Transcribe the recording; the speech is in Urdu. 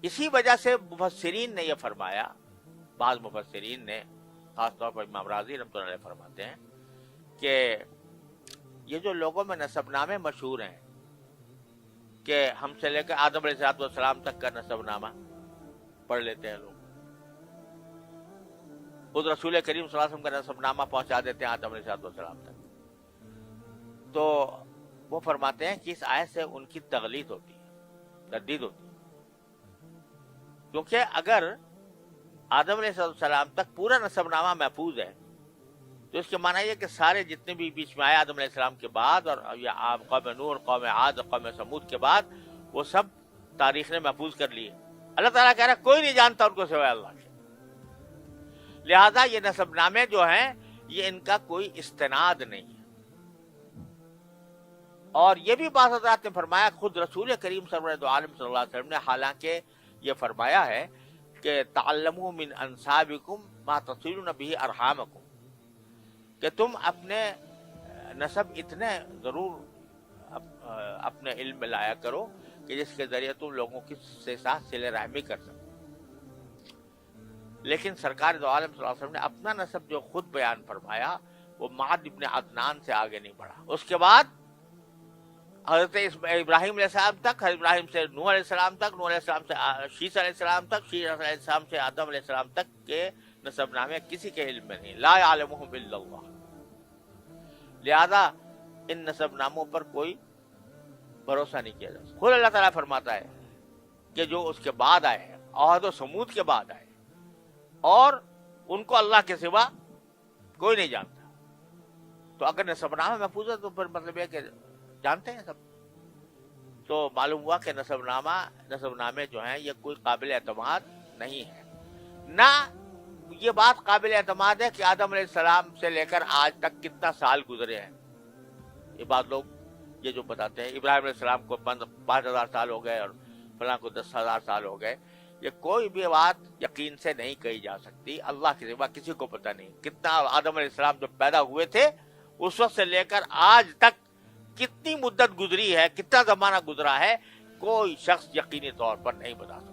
اسی وجہ سے مفسرین نے یہ فرمایا، بعض مفسرین نے، خاص طور پر امام راضی رحمۃ اللہ علیہ فرماتے ہیں کہ یہ جو لوگوں میں نسب نامے مشہور ہیں کہ ہم سے لے کر آدم علیہ السلام تک کا نسب نامہ پڑھ لیتے ہیں لوگ، خود رسول کریم صلی اللہ علیہ وسلم کا نسب نامہ پہنچا دیتے ہیں آدم علیہ السلام تک، تو وہ فرماتے ہیں کہ اس آیت سے ان کی تغلیظ ہوتی ہے، تردید ہوتی ہے، کیونکہ اگر آدم علیہ السلام تک پورا نسب نامہ محفوظ ہے تو اس کے معنی یہ کہ سارے جتنے بھی بیچ میں آئے آدم علیہ السلام کے بعد، اور یہ قوم نوح، قوم عاد، قوم سمود کے بعد، وہ سب تاریخ نے محفوظ کر لیے۔ اللہ تعالیٰ کہہ رہا ہے کوئی نہیں جانتا ان کو سوائے اللہ کے، لہذا یہ نسب نامے جو ہیں یہ ان کا کوئی استناد نہیں ہے۔ اور یہ بھی بعض حضرات نے فرمایا، خود رسول کریم سرورت عالم صلی اللہ علیہ وسلم نے حالانکہ یہ فرمایا ہے کہ تعلموا من انسابکم ما تصلون به ارحامکم، کہ تم اپنے نسب اتنے ضرور اپنے علم میں لایا کرو کہ جس کے ذریعے تم لوگوں کے ساتھ صلہ رحمی کر سکو، لیکن سرکار دو عالم صلی اللہ علیہ وسلم نے اپنا نسب جو خود بیان فرمایا وہ معد ابن عدنان سے آگے نہیں بڑھا۔ اس کے بعد حضرت ابراہیم علیہ السلام تک، حضرت ابراہیم سے نوح علیہ السلام تک، نوح علیہ السلام سے شیس علیہ السلام تک، شیس علیہ السلام سے آدم علیہ السلام تک کے نسب نامے کسی کے علم میں نہیں، لا یعلمہم الا اللہ، لہذا ان نسب ناموں پر کوئی بھروسہ نہیں کیا جا سکتا۔ خود اللہ تعالیٰ فرماتا ہے کہ جو اس کے بعد آئے ہیں، عاد و سمود کے بعد آئے، اور ان کو اللہ کے سوا کوئی نہیں جانتا، تو اگر نسب نامہ محفوظ ہے تو پھر مطلب یہ کہ جانتے ہیں سب، تو معلوم ہوا کہ نسب نامے جو ہیں یہ کوئی قابل اعتماد نہیں ہے۔ نہ یہ بات قابل اعتماد ہے کہ آدم علیہ السلام سے لے کر آج تک کتنا سال گزرے ہیں، یہ بات لوگ یہ جو بتاتے ہیں ابراہیم علیہ السلام کو 5000 سال ہو گئے اور فلاں کو 10,000 سال ہو گئے، یہ کوئی بھی بات یقین سے نہیں کہی جا سکتی، اللہ کے سوا کسی کو پتہ نہیں کتنا آدم علیہ السلام جب پیدا ہوئے تھے اس وقت سے لے کر آج تک کتنی مدت گزری ہے، کتنا زمانہ گزرا ہے، کوئی شخص یقینی طور پر نہیں بتا سکتا۔